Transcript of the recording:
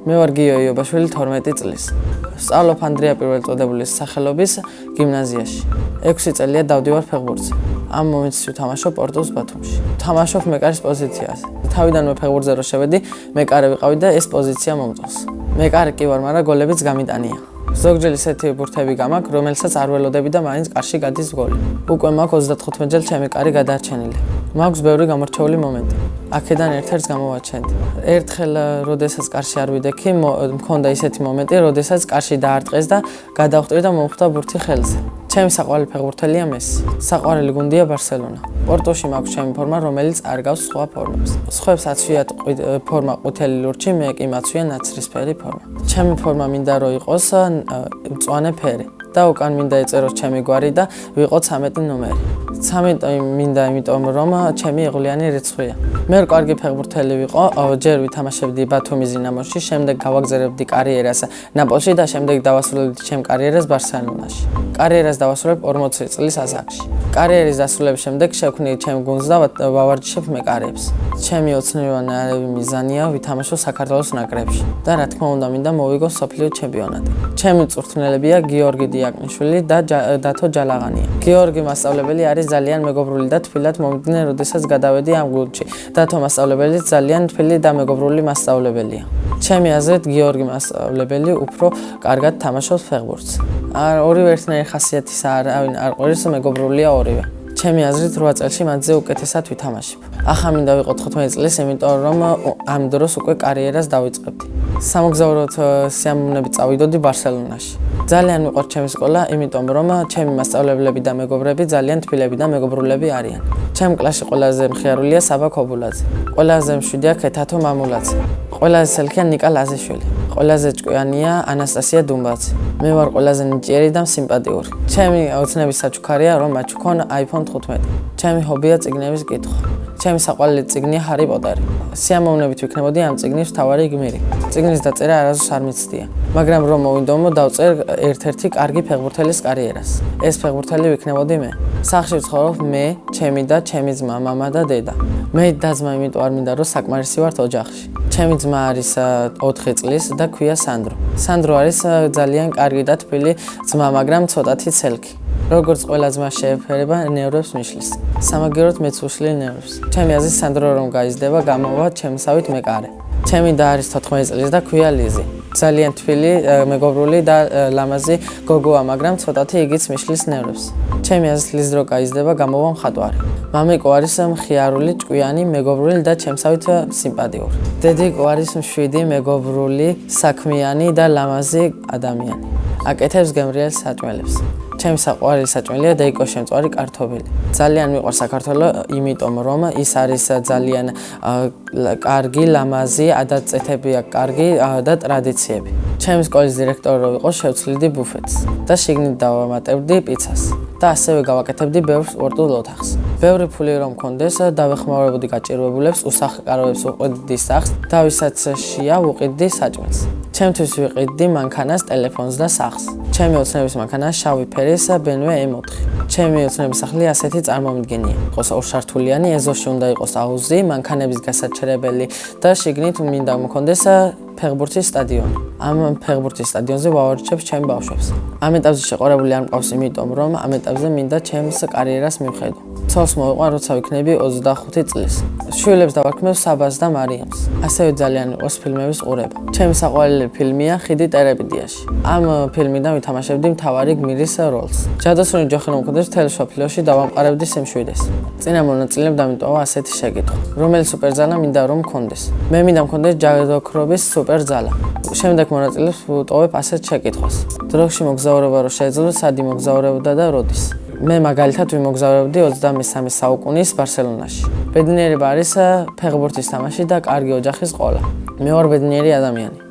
მე ვარ გიო იობაშვილი 12 წლის. სწავლობ ანდრია პირველი წოდებულის სახელობის გიმნაზიაში. 6 წელია დავდივარ ფეხბურთზე. ამ მომენტში ვთამაშობ პორტუს ბათუმში. ვთამაშობ მეკარის პოზიციაზე. თავიდანვე ფეხბურთზე რო შევედი, მეკარე ვიყავი და ეს პოზიცია მომწონს. მეკარე კი ვარ, მაგრამ გოლებიც გამიტანია. ზოგჯერ ისეთი ბურთები გამაქვს, რომელსაც არ ველოდები და მაინც კარში გადის გოლი. უკვე მაქვს 35 ჯერ ჩემი კარი გადაარჩენილი. მაქვს ბევრი გამორჩეული მომენტი. აქედან ერთ-ერთს გამოვაჩენდი. ერთხელ, როდესაც კარში არ ვიდექი, მქონდა ისეთი მომენტი, როდესაც კარში დაარტყეს და გადავხტრი და მომხვდა ბურთი ხელზე. ჩემი საყვარელი ფეხბურთელია მესი. საყვარელი გუნდია ბარსელონა. პორტოში მაქვს ჩემი ფორმა, რომელიც არ გავს სხვა ფორმებს. სხვებს აცვიათ ფორმა ყვითელი ლურჯი, მე კი მაცვია ნაცრისფერი ფორმა. ჩემი ფორმა მინდა რომ იყოს მწვანე ფერი და უკან მინდა ეწეროს ჩემი გვარი და ვიყო 13 ნომერი. 13 მინდა იმიტომ რომ ჩემი ეღლიანი რიცხვია. მე კარგი ფეხბურთელი ვიყო, ჯერ ვითამაშებდი ბათუმის დინამოში, შემდეგ გავაგზავნებდი კარიერას ნაპოლში და შემდეგ დავასრულებდი ჩემ კარიერას ბარსელონაში. კარიერას დავასრულებ 40 წლის ასაკში. კარიერის დასრულების შემდეგ შევქმნი ჩემ გუნდს და ვავარჯიშებ მეკარებს. ჩემი ოცნებიანი მიზანია ვითამაშო საქართველოს ნაკრებში და რა თქმა უნდა მინდა მოვიგო მსოფლიო ჩემპიონატი. ჩემი წვრთნელებია გიორგი დიაკნიშვილი და დათო ჯალაღანია. გიორგი მასწავლებელი არის ძალიან მეგობრული და თბილად მომდგნე, როდესაც გადავედი ამ გუნდში. დათო მასწავლებელი ძალიან თბილი და მეგობრული მასწავლებელია. ჩემი აზრით გიორგი მასწავლებელი უფრო კარგად თამაშობს ფეხბურთს. ორივე ერთნაირი ხასიათისა არავინ არ ყვრის, მეგობრულია ორივე. ჩემი აზრით 8 წელში მათზე უკეთესად ვითამაშებ. ახლა მინდა ვიყო 15 წლის, იმიტომ რომ ამ დროს უკვე კარიერას დავიწყებდი. სამოგზაუროდ სიამოვნებით წავიდოდი ბარსელონაში. ძალიან მიყვარს ჩემი სკოლა, იმიტომ რომ ჩემი მასწავლებლები და მეგობრები ძალიან თბილები და მეგობრულები არიან. ჩემ კლასში ყველაზე მხიარულია საბა ქობულაძე. ყველაზე მშვიდია ქეთათო მამულაძე. ყველაზე სელქია ნიკა ლაზიშვილი. ყველაზე ჭკვიანია ანასტასია დუმბაძე. მე ვარ ყველაზე ნიჭიერი და სიმპათიური. ჩემი ოცნების საჩუქარია რომ მაჩუქონ iPhone 15. ჩემი ჰობია წიგნების კითხვა. ჩემი საყვარელი წიგნია ჰარი პოტერი. სიამოვნებით ვიქნებოდი ამ წიგნის მთავარი გმირი. წიგნის დაწერა არასდროს არ მიცდია, მაგრამ რომ მოვინდომო დავწერ ერთ-ერთი კარგი ფეხბურთელის კარიერას. ეს ფეხბურთელი ვიქნებოდი მე. სახლში ვცხოვრობ მე, ჩემი და ჩემი ძმა, მამა და დედა. მე და ძმა იმიტომ არ მინდა რომ საკმარისი ვართ ოჯახში. ჩემი ძმა არის 4 წლის და ქვია სანდრო. სანდრო არის ძალიან კარგი და თბილი ძმა, მაგრამ ცოტათი ცელქი. როგორც ყველა ძმა შეეფერება ნევრებს მიშლის. სამაგიეროდ მეც უშლი ნევრებს. ჩემი აზრით სანდრო რომ გაიზრდება, გამოვა ჩემსავით მეკარე. ჩემი და არის 14 წლის და ქვია ლიზი. ძალიან თბილი, მეგობრული და ლამაზი გოგოა, მაგრამ ცოტათი იგიც მიშლის ნევრებს. ჩემი აზრით ლიზი რო გაიზრდება, გამოვა მხატვარი. მამიკო არის მხიარული, ჭკვიანი, მეგობრული და ჩემსავით სიმპათიური. დედიკო არის მშვიდი, მეგობრული, საქმიანი და ლამაზი ადამიანი. აკეთებს გემრიელ საჭმელებს. ჩემი საყვარელი საჭმელია დეიკოს შემწვარი კარტოფილი. ძალიან მიყვარს საქართველო, იმიტომ რომ ის არის ძალიან კარგი, ლამაზი, ადათ-წეთები აქვს კარგი და ტრადიციები. ჩემი სკოლის დირექტორი რო ვიყო, შევცვლიდი ბუფეტს და შიგნით დავამატებდი პიცას და ასევე გავაკეთებდი ბევრ სპორტულ ოთახს. ბევრი ფული რომ მქონდეს, დავეხმარებოდი გაჭირვებულებს, უსახლკაროებს უყიდდი სახლს და ვისაც შეა ვუყიდდი საჭმელს. ჩემთვის ვიყიდდი მანქანას, ტელეფონს და სახლს. ჩემი ოცნების მანქანა შავი ფერის BMW M4. ჩემი ოცნების სახლი ასეთი წარმომდგენია. იყოს ორსართულიანი, ეზოში უნდა იყოს აუზი, მანქანების გასაჩერებელი და შიგნით მინდა მქონდეს ფეხბურთის სტადიონი. ამ ფეხბურთის სტადიონზე ვავარჯიშებ ჩემ ბავშვებს. ამ ეტაპზე შეყარებული არ მყავს, იმიტომ რომ ამ ეტაპზე მინდა ჩემს კარიერას მივხედო. ცოლს მოვიყვან, როცა ვიქნები 25 წლის. შვილებს დავარქმევ საბას და მარიამს. ასევე ძალიან მიყვარს ფილმების ყურება. ჩემი საყვარელი ფილმია ხიდი ტერაბიდიაში. ამ ფილმიდან ვითამაშებდი მთავარი გმირის როლს. ჯადოსნური ჯოხი რომ მქონდეს, მთელ მსოფლიოში დავამყარებდი სიმშვიდეს. წინა მონაწილემ დამიტოვა ასეთი შეკითხვა: რომელი სუპერძალა მინდა რომ მქონდეს? მე მინდა მქონდეს ჯადოქრობის სუპერძალა. შემდეგ მონაწილეებს ვუტოვებ ასეთ შეკითხვას: დროში მოგზაურობა რო შეეძლო, სად იმოგზაურებდა და როდის? მე მაგალითად ვიმოგზაურებდი 23 საუკუნის ბარსელონაში. ბედნიერება არის ფეხბურთის თამაში და კარგი ოჯახის ყოლა. მე ვარ ბედნიერი ადამიანი.